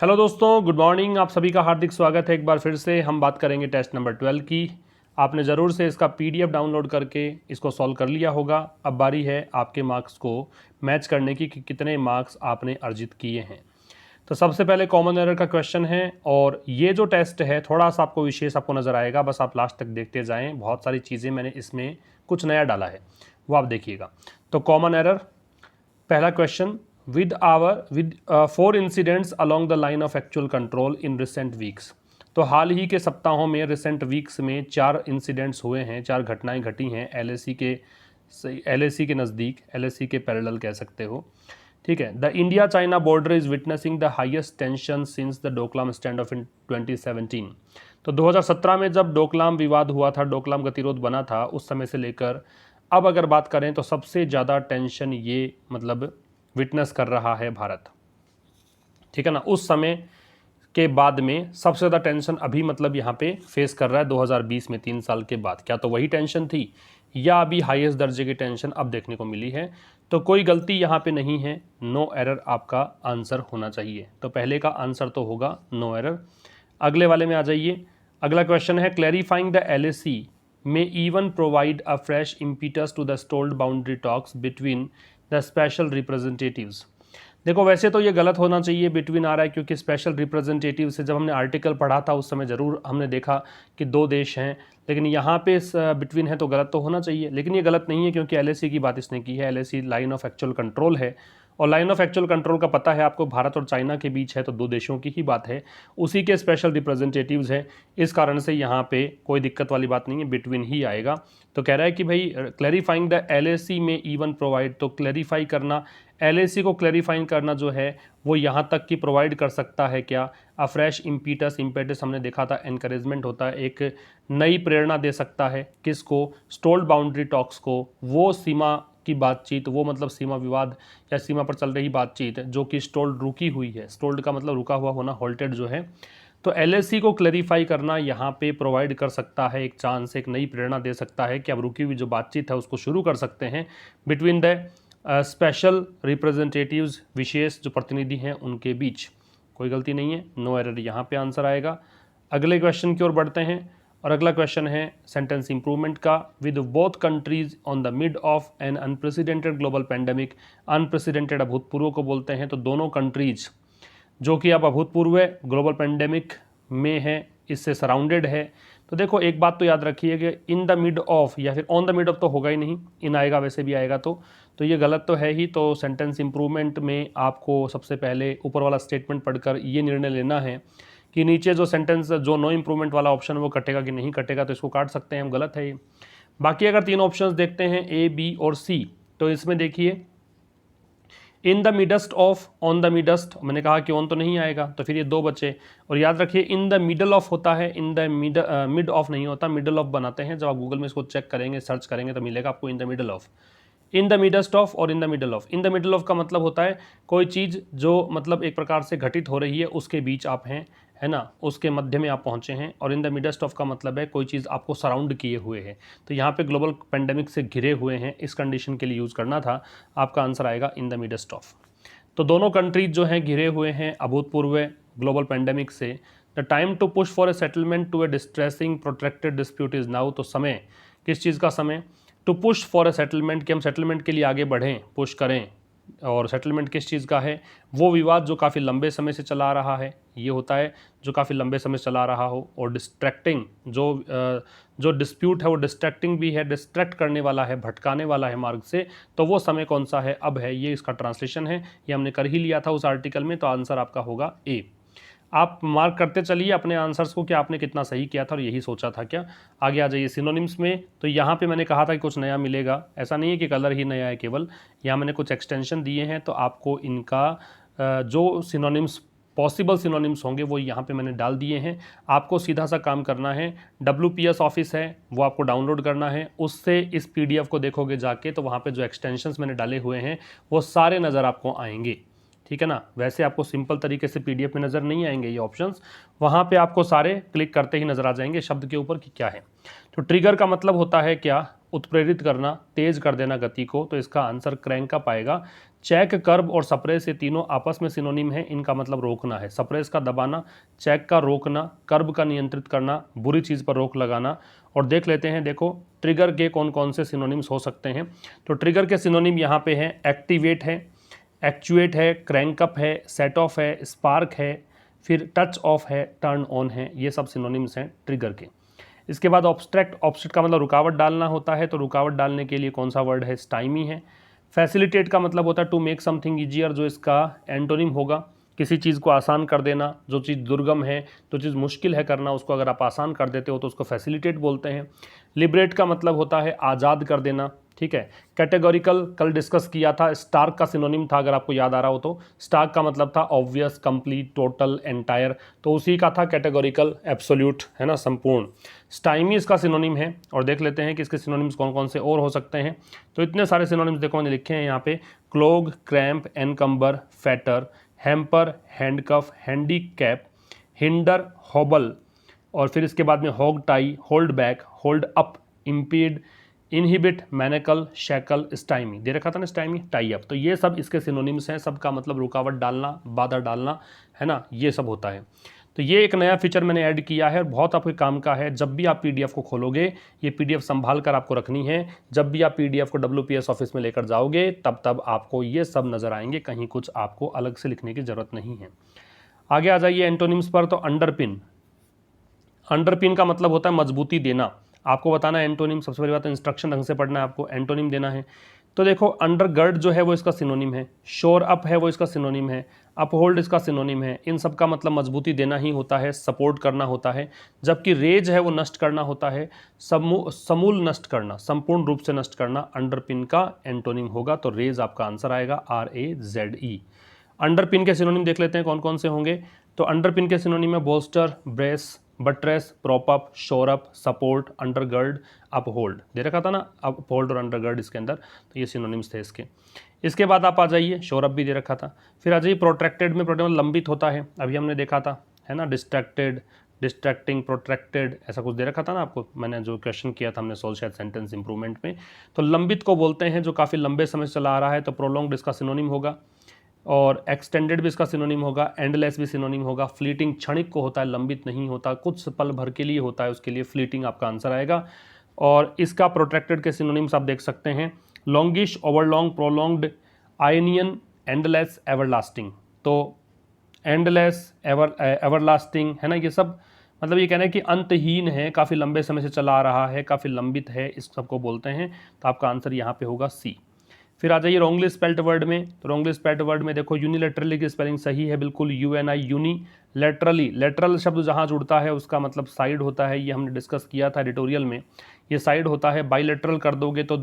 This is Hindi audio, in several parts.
हेलो दोस्तों, गुड मॉर्निंग। आप सभी का हार्दिक स्वागत है। एक बार फिर से हम बात करेंगे टेस्ट नंबर 12 की। आपने ज़रूर से इसका पीडीएफ डाउनलोड करके इसको सॉल्व कर लिया होगा। अब बारी है आपके मार्क्स को मैच करने की कि कितने मार्क्स आपने अर्जित किए हैं। तो सबसे पहले कॉमन एरर का क्वेश्चन है और ये जो टेस्ट है थोड़ा सा आपको विशेष आपको नज़र आएगा, बस आप लास्ट तक देखते जाएँ। बहुत सारी चीज़ें मैंने इसमें कुछ नया डाला है, वो आप देखिएगा। तो कॉमन एरर, पहला question, with 4 incidents along the line of actual control in recent weeks। तो हाल ही के सप्ताहों में, रिसेंट वीक्स में 4 इंसिडेंट्स हुए हैं, 4 घटनाएं घटी हैं एलएसी के नज़दीक, एलएसी के पैरेलल कह सकते हो। ठीक है। The India China border is witnessing the highest tension since the Doklam stand off in 2017। तो 2017 में जब डोकलाम विवाद हुआ था, डोकलाम गतिरोध बना था, उस समय से लेकर अब अगर बात करें तो सबसे ज़्यादा टेंशन ये मतलब विटनेस कर रहा है भारत। ठीक है ना। उस समय के बाद में सबसे ज़्यादा टेंशन अभी मतलब यहाँ पे फेस कर रहा है 2020 में, 3 साल के बाद। क्या तो वही टेंशन थी या अभी हाईएस्ट दर्जे की टेंशन अब देखने को मिली है? तो कोई गलती यहाँ पे नहीं है, नो एरर आपका आंसर होना चाहिए। तो पहले का आंसर तो होगा नो एरर। अगले वाले में आ जाइए। अगला क्वेश्चन है, clarifying the LAC may even provide a fresh impetus to the stalled boundary talks between the special representatives। देखो वैसे तो ये गलत होना चाहिए, बिटवीन आ रहा है, क्योंकि स्पेशल रिप्रेजेंटेटिव से जब हमने आर्टिकल पढ़ा था उस समय ज़रूर हमने देखा कि 2 देश हैं, लेकिन यहाँ पे बिटवीन है तो गलत तो होना चाहिए। लेकिन ये गलत नहीं है क्योंकि एलएसी की बात इसने की है। LAC line of actual control है और लाइन ऑफ एक्चुअल कंट्रोल का पता है आपको, भारत और चाइना के बीच है, तो 2 देशों की ही बात है, उसी के स्पेशल रिप्रेजेंटेटिव्स हैं। इस कारण से यहाँ पे कोई दिक्कत वाली बात नहीं है, बिटवीन ही आएगा। तो कह रहा है कि भाई क्लैरिफाइंग द एलएसी में इवन प्रोवाइड, तो क्लैरिफाई करना, एलएसी को क्लैरिफाइंग करना जो है वो यहाँ तक की प्रोवाइड कर सकता है क्या? अ फ्रेश इम्पीटस, इम्पेटस हमने देखा था एनकरेजमेंट होता है, एक नई प्रेरणा दे सकता है। किसको? स्टोल्ड बाउंड्री टॉक्स को, वो सीमा की बातचीत, वो मतलब सीमा विवाद या सीमा पर चल रही बातचीत जो कि स्टोल्ड, रुकी हुई है। स्टोल्ड का मतलब रुका हुआ होना, हॉल्टेड जो है। तो एलएसी को क्लैरिफाई करना यहाँ पे प्रोवाइड कर सकता है एक चांस, एक नई प्रेरणा दे सकता है कि अब रुकी हुई जो बातचीत है उसको शुरू कर सकते हैं बिटवीन द स्पेशल रिप्रेजेंटेटिव्स, विशेष जो प्रतिनिधि हैं उनके बीच। कोई गलती नहीं है, नो एरर यहाँ पे आंसर आएगा। अगले क्वेश्चन की ओर बढ़ते हैं और अगला क्वेश्चन है सेंटेंस इंप्रूवमेंट का। With both countries on the mid of an unprecedented global pandemic, unprecedented अभूतपूर्व को बोलते हैं, तो दोनों कंट्रीज जो कि अब अभूतपूर्व ग्लोबल पैंडेमिक में है, इससे सराउंडेड है। तो देखो एक बात तो याद रखिए कि इन द मिड ऑफ या फिर ऑन द मिड ऑफ तो होगा ही नहीं, इन आएगा, वैसे भी आएगा तो ये गलत तो है ही। तो सेंटेंस इंप्रूवमेंट में आपको सबसे पहले ऊपर वाला स्टेटमेंट पढ़कर ये निर्णय लेना है कि नीचे जो सेंटेंस, जो नो इंप्रूवमेंट वाला ऑप्शन वो कटेगा कि नहीं कटेगा, तो इसको काट सकते हैं हम, गलत है ये। बाकी अगर 3 ऑप्शंस देखते हैं ए, बी और सी, तो इसमें देखिए इन the midst of, on the midst, मैंने कहा कि ऑन तो नहीं आएगा, तो फिर ये 2 बचे। और याद रखिए इन द मिडल ऑफ होता है, इन द मिड ऑफ नहीं होता, मिडल ऑफ बनाते हैं। जब आप गूगल में इसको चेक करेंगे, सर्च करेंगे तो मिलेगा आपको in the middle of, in the midst of और in the middle of. In the middle of का मतलब होता है कोई चीज़ जो मतलब एक प्रकार से घटित हो रही है उसके बीच आप हैं, है ना, उसके मध्य में आप पहुंचे हैं। और इन द मिडस्ट ऑफ का मतलब है कोई चीज़ आपको सराउंड किए हुए है। तो यहाँ पे ग्लोबल पेंडेमिक से घिरे हुए हैं, इस कंडीशन के लिए यूज़ करना था। आपका आंसर आएगा इन द मिडस्ट ऑफ। तो दोनों कंट्रीज जो हैं घिरे हुए हैं अभूतपूर्व ग्लोबल पेंडेमिक से। The time to push for a settlement to a distressing protracted dispute is now. तो समय, किस चीज़ का समय? To push for a settlement, कि हम सेटलमेंट के लिए आगे बढ़ें, पुश करें। और सेटलमेंट किस चीज़ का है? वो विवाद जो काफ़ी लंबे समय से चला आ रहा है, ये होता है जो काफ़ी लंबे समय से चला आ रहा हो। और डिस्ट्रैक्टिंग, जो डिस्प्यूट है वो डिस्ट्रैक्टिंग भी है, डिस्ट्रैक्ट करने वाला है, भटकाने वाला है मार्ग से। तो वो समय कौन सा है? अब है, ये इसका ट्रांसलेशन है, ये हमने कर ही लिया था उस आर्टिकल में। तो आंसर आपका होगा ए। आप मार्क करते चलिए अपने आंसर्स को कि आपने कितना सही किया था और यही सोचा था क्या। आगे आ जाइए सिनोनिम्स में। तो यहाँ पे मैंने कहा था कि कुछ नया मिलेगा, ऐसा नहीं है कि कलर ही नया है केवल, यहाँ मैंने कुछ एक्सटेंशन दिए हैं। तो आपको इनका जो सिनोनिम्स, पॉसिबल सिनोनिम्स होंगे वो यहाँ पे मैंने डाल दिए हैं। आपको सीधा सा काम करना है, WPS ऑफिस है वो आपको डाउनलोड करना है, उससे इस PDF को देखोगे जाके तो वहाँ पे जो एक्सटेंशंस मैंने डाले हुए हैं वो सारे नज़र आपको आएंगे। ठीक है ना। वैसे आपको सिंपल तरीके से PDF में नज़र नहीं आएंगे ये ऑप्शंस, वहाँ पे आपको सारे क्लिक करते ही नज़र आ जाएंगे शब्द के ऊपर कि क्या है। तो ट्रिगर का मतलब होता है क्या? उत्प्रेरित करना, तेज कर देना गति को। तो इसका आंसर क्रैंक अप आएगा। चेक, कर्ब और सप्रेस ये तीनों आपस में सिनोनिम है, इनका मतलब रोकना है। सप्रेस का दबाना, चेक का रोकना, कर्ब का नियंत्रित करना, बुरी चीज़ पर रोक लगाना। और देख लेते हैं, देखो ट्रिगर के कौन कौन से सिनोनिम्स हो सकते हैं। तो ट्रिगर के सिनोनिम यहाँ पे हैं, एक्टिवेट है, एक्चुएट है, क्रैंकअप है, सेट ऑफ है, स्पार्क है, फिर टच ऑफ है, टर्न ऑन है। ये सब सिनोनिम्स हैं ट्रिगर के। इसके बाद ऑब्स्ट्रैक्ट, ऑब्स्ट्रैक्ट का मतलब रुकावट डालना होता है, तो रुकावट डालने के लिए कौन सा वर्ड है, स्टाइमी है। फैसिलिटेट का मतलब होता है टू मेक समथिंग ईजियर, जो इसका एंटोनिम होगा, किसी चीज़ को आसान कर देना। जो चीज़ दुर्गम है, जो चीज़ मुश्किल है करना, उसको अगर आप आसान कर देते हो तो उसको फैसिलिटेट बोलते हैं। लिबरेट का मतलब होता है आज़ाद कर देना, ठीक है। कैटेगोरिकल कल डिस्कस किया था, स्टार्क का सिनोनिम था, अगर आपको याद आ रहा हो तो। स्टार्क का मतलब था ऑब्वियस, कंप्लीट, टोटल, एंटायर, तो उसी का था कैटेगोरिकल, एब्सोल्यूट, है ना, संपूर्ण। स्टाइमी इसका सिनोनिम है, और देख लेते हैं कि इसके सिनोनिम्स कौन कौन से और हो सकते हैं। तो इतने सारे सिनोनिम्स देखो मैंने लिखे हैं यहाँ पे, clog, cramp, encumber, fetter, hamper, handcuff, handicap, hinder, hobble, और फिर इसके बाद में hog tie, hold back, hold up, impede, inhibit, manacle, shackle, stymie दे रखा था ना, स्टाइमी, टाई अप। तो ये सब इसके सिनोनिम्स हैं, सबका मतलब रुकावट डालना, बाधा डालना, है ना, ये सब होता है। तो ये एक नया फीचर मैंने ऐड किया है, बहुत आपके काम का है। जब भी आप पीडीएफ को खोलोगे, ये पीडीएफ संभाल कर आपको रखनी है। जब भी आप पीडीएफ को WPS ऑफिस में लेकर जाओगे, तब आपको ये सब नजर आएंगे, कहीं कुछ आपको अलग से लिखने की जरूरत नहीं है। आगे आ जाइए एंटोनिम्स पर। तो अंडरपिन, अंडरपिन का मतलब होता है मजबूती देना। आपको बताना है एंटोनिम, सबसे पहली बात तो इंस्ट्रक्शन ढंग से पढ़ना है आपको, एंटोनिम देना है। तो देखो अंडरगर्ड जो है वो इसका सिनोनिम है, शोर अप है वो इसका सिनोनिम है, अपहोल्ड इसका सिनोनिम है। इन सब का मतलब मजबूती देना ही होता है, सपोर्ट करना होता है। जबकि रेज है वो नष्ट करना होता है, समूल नष्ट करना, संपूर्ण रूप से नष्ट करना अंडरपिन का एंटोनिम होगा। तो रेज आपका आंसर आएगा, RAZE। अंडरपिन के सिनोनिम देख लेते हैं कौन कौन से होंगे। तो अंडरपिन के सिनोनिम है bolster, brace, buttress, prop up, shore up, support, undergird, uphold दे रखा था ना, अपहोल्ड और अंडरगर्ड इसके अंदर, तो ये सिनोनिम्स थे इसके। इसके बाद आप आ जाइए, शोर अप भी दे रखा था। फिर आ जाइए प्रोट्रैक्टेड में, प्रोट्रैक्टेड लंबित होता है, अभी हमने देखा था, है ना, डिस्ट्रैक्टेड, डिस्ट्रैक्टिंग, प्रोट्रैक्टेड, ऐसा कुछ दे रखा था ना आपको, मैंने जो क्वेश्चन किया था हमने सोल शायद सेंटेंस इंप्रूवमेंट में। तो लंबित को बोलते हैं जो काफ़ी लंबे समय से चला आ रहा है, तो प्रोलॉन्ग्ड इसका सिनोनिम होगा, और एक्सटेंडेड भी इसका सिनोनिम होगा, एंडलेस भी सिनोनिम होगा। फ्लीटिंग क्षणिक को होता है, लंबित नहीं होता, कुछ पल भर के लिए होता है, उसके लिए फ्लीटिंग आपका आंसर आएगा। और इसका प्रोट्रैक्टेड के सिनोनिम्स आप देख सकते हैं, लॉन्गिश, ओवरलॉन्ग, प्रोलॉन्ग्ड, आयनियन, एंडलेस, एवरलास्टिंग। तो एंडलेस, एवरलास्टिंग, है ना, ये सब मतलब ये कहना है कि अंतहीन है, काफ़ी लंबे समय से चला आ रहा है, काफ़ी लंबित है, इस सबको बोलते हैं। तो आपका आंसर यहाँ पे होगा C। फिर आ जाइए रॉन्गली स्पेल्ड वर्ड में। तो रॉन्गली स्पेल्ड वर्ड में देखो यूनिलेटरली की स्पेलिंग सही है बिल्कुल, UNI, यूनी। लेटरली, लेटरल शब्द जहाँ जुड़ता है उसका मतलब साइड होता है, ये हमने डिस्कस किया था एडिटोरियल में, ये साइड होता है। बाइलेटरल कर दोगे तो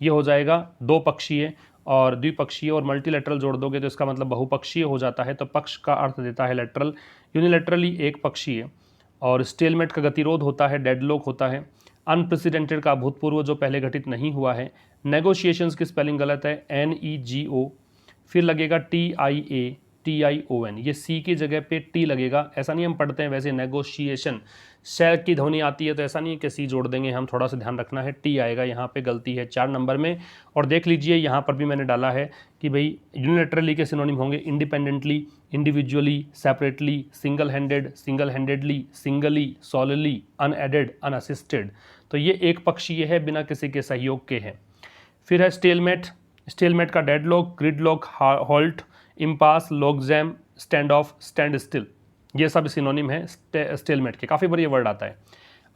ये हो जाएगा दो पक्षीय, और द्विपक्षीय और मल्टीलेटरल जोड़ दोगे तो इसका मतलब बहुपक्षीय हो जाता है, तो पक्ष का अर्थ देता है लेटरल। यूनिलेटरली एक पक्षीय, और स्टेलमेट का गतिरोध होता है, डेडलॉक होता है। अनप्रेसिडेंटेड का अभूतपूर्व, जो पहले घटित नहीं हुआ है। नेगोशिएशंस की स्पेलिंग गलत है, NEGO, फिर लगेगा TIATION, ये C की जगह पे T लगेगा। ऐसा नहीं हम पढ़ते हैं वैसे, नेगोशिएशन शय की ध्वनि आती है तो ऐसा नहीं है कि C जोड़ देंगे हम, थोड़ा सा ध्यान रखना है, T आएगा, यहाँ पे गलती है 4 नंबर में। और देख लीजिए यहाँ पर भी मैंने डाला है कि भाई यूनिलेटरली के सिनोनिम होंगे independently, individually, separately, single handed, single handedly, singly, solely, unaided, unassisted. तो ये एक पक्षीय है, बिना किसी के सहयोग के है। फिर है स्टेलमेट, स्टेलमेट का deadlock, gridlock, halt, impasse, logjam, stand off, stand still, ये सब सिनोनिम है स्टेलमेट के। काफ़ी बार ये वर्ड आता है।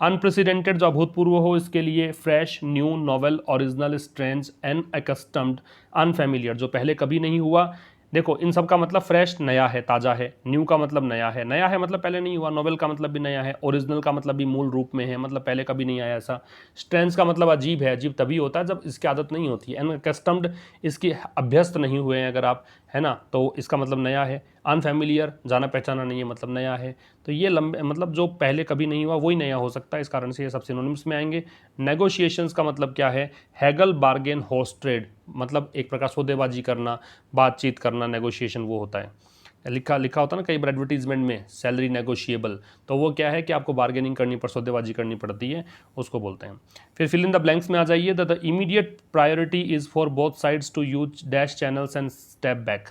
अनप्रेसिडेंटेड जो अभूतपूर्व हो, इसके लिए fresh, new, novel, original, strange, unaccustomed, unfamiliar, जो पहले कभी नहीं हुआ। देखो इन सब का मतलब फ्रेश नया है, ताज़ा है, न्यू का मतलब नया है, नया है मतलब पहले नहीं हुआ, नोवेल का मतलब भी नया है, ओरिजिनल का मतलब भी मूल रूप में है, मतलब पहले कभी नहीं आया ऐसा। स्ट्रेंज का मतलब अजीब है, अजीब तभी होता है जब इसकी आदत नहीं होती है। अनकस्टम्ड, इसकी अभ्यस्त नहीं हुए हैं अगर आप, है ना, तो इसका मतलब नया है। अनफैमिलियर, जाना पहचाना नहीं है, मतलब नया है। तो ये लंबे मतलब जो पहले कभी नहीं हुआ वही नया हो सकता है, इस कारण से ये सब सिनोनिम्स में आएंगे। नेगोशिएशंस का मतलब क्या है, हैगल, बार्गेन, होस्ट ट्रेड, मतलब एक प्रकार सौदेबाजी करना, बातचीत करना, नेगोशिएशन वो होता है। लिखा लिखा होता है ना कई बार एडवर्टीजमेंट में, सैलरी नेगोशिएबल, तो वो क्या है कि आपको बार्गेनिंग करनी सौदेबाजी करनी पड़ती है, उसको बोलते हैं। फिर फिल इन द ब्लैंक्स में आ जाइए। The immediate priority is for both sides to use dash channels and step back.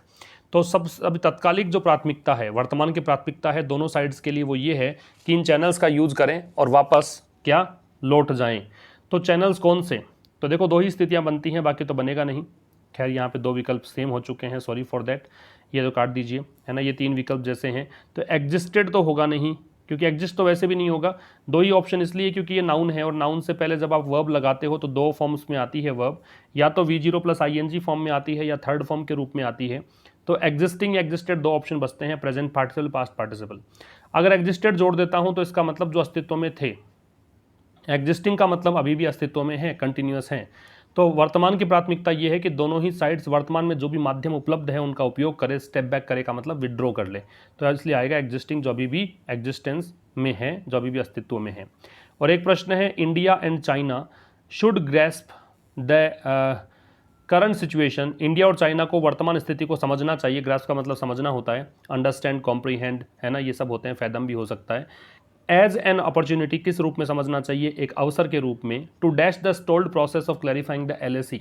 तो सब अभी तत्कालिक जो प्राथमिकता है, वर्तमान की प्राथमिकता है दोनों साइड्स के लिए, वो ये है कि इन चैनल्स का यूज़ करें और वापस क्या लौट जाएं। तो चैनल्स कौन से, तो देखो दो ही स्थितियां बनती हैं, बाकी तो बनेगा नहीं। खैर यहाँ पे दो विकल्प सेम हो चुके हैं, सॉरी फॉर दैट, ये तो काट दीजिए, है ना, ये तीन विकल्प जैसे हैं। तो एग्जिस्टेड तो होगा नहीं, क्योंकि एग्जिस्ट तो वैसे भी नहीं होगा। दो ही ऑप्शन इसलिए क्योंकि ये नाउन है, और नाउन से पहले जब आप वर्ब लगाते हो तो दो फॉर्म्स में आती है वर्ब, या तो V0 + ING फॉर्म में आती है या थर्ड फॉर्म के रूप में आती है। तो एग्जिस्टिंग एग्जिस्टेड दो ऑप्शन बचते हैं, प्रेजेंट पार्टिसिपल पास्ट पार्टिसिपल। अगर एग्जिस्टेड जोड़ देता हूं तो इसका मतलब जो अस्तित्व में थे, एग्जिस्टिंग का मतलब अभी भी अस्तित्व में है, कंटिन्यूअस है। तो वर्तमान की प्राथमिकता ये है कि दोनों ही साइड्स वर्तमान में जो भी माध्यम उपलब्ध है उनका उपयोग करे, स्टेप बैक करे का मतलब विड्रॉ कर ले। तो इसलिए आएगा एग्जिस्टिंग, जो अभी भी एग्जिस्टेंस में है, जो अभी भी अस्तित्व में है। और एक प्रश्न है, India and China should grasp the current situation. India और चाइना को वर्तमान स्थिति को समझना चाहिए। ग्रास्प का मतलब समझना होता है, अंडरस्टैंड, कॉम्प्रीहेंड, है ना, ये सब होते हैं, फैदम भी हो सकता है। एज एन अपॉर्चुनिटी किस रूप में समझना चाहिए, एक अवसर के रूप में। To dash the stalled process of clarifying the LAC,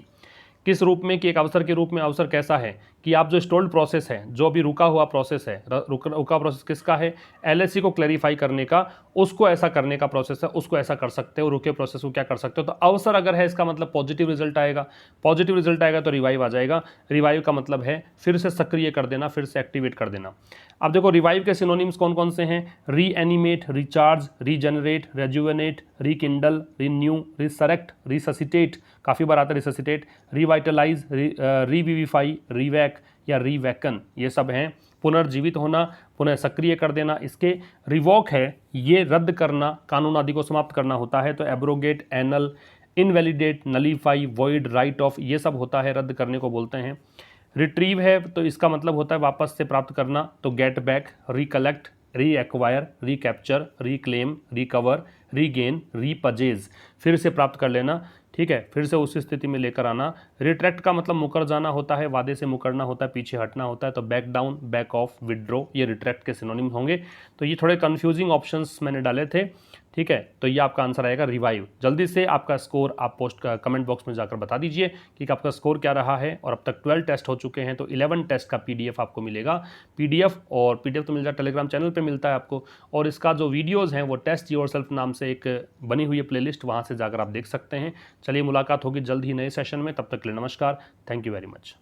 किस रूप में, कि एक अवसर के रूप में। अवसर कैसा है कि आप जो स्टोल्ड प्रोसेस है, जो भी रुका हुआ प्रोसेस है, रुका प्रोसेस किसका है, LAC को क्लैरिफाई करने का, उसको ऐसा करने का प्रोसेस है, उसको ऐसा कर सकते हो, रुके प्रोसेस को क्या कर सकते हो। तो अवसर अगर है इसका मतलब पॉजिटिव रिजल्ट आएगा, पॉजिटिव रिजल्ट आएगा तो रिवाइव आ जाएगा। रिवाइव का मतलब है फिर से सक्रिय कर देना, फिर से एक्टिवेट कर देना। अब देखो रिवाइव के सिनोनिम्स कौन कौन से हैं, री animate, recharge, regenerate, rejuvenate, rekindle, renew, resurrect, resuscitate, काफ़ी बार आता है रिससिटेट, रिवाइटलाइज, रिविविफाई, रिवैक या रिवैकन, ये सब हैं। पुनर्जीवित होना, पुनः सक्रिय कर देना। इसके रिवॉक है, ये रद्द करना, कानून आदि को समाप्त करना होता है। तो abrogate, anal, invalidate, nullify, void, right of, ये सब होता है, रद्द करने को बोलते हैं। रिट्रीव है तो इसका मतलब होता है वापस से प्राप्त करना, to get back, recollect, reacquire, recapture, reclaim, recover, regain, repossess, फिर से प्राप्त कर लेना, ठीक है, फिर से उसी स्थिति में लेकर आना। रिट्रैक्ट का मतलब मुकर जाना होता है, वादे से मुकरना होता है, पीछे हटना होता है। तो back down, back of, withdraw, ये रिट्रैक्ट के सिनोनिम होंगे। तो ये थोड़े कंफ्यूजिंग ऑप्शंस मैंने डाले थे, ठीक है। तो ये आपका आंसर आएगा रिवाइव। जल्दी से आपका स्कोर आप कमेंट बॉक्स में जाकर बता दीजिए कि आपका स्कोर क्या रहा है। और अब तक 12 टेस्ट हो चुके हैं, तो 11 टेस्ट का PDF आपको मिलेगा। PDF और PDF तो मिल जाए, टेलीग्राम चैनल पे मिलता है आपको। और इसका जो वीडियोज़ हैं वो टेस्ट योरसेल्फ नाम से एक बनी हुई है प्लेलिस्ट, वहाँ से जाकर आप देख सकते हैं। चलिए मुलाकात होगी जल्द ही नए सेशन में, तब तक के लिए नमस्कार, थैंक यू वेरी मच।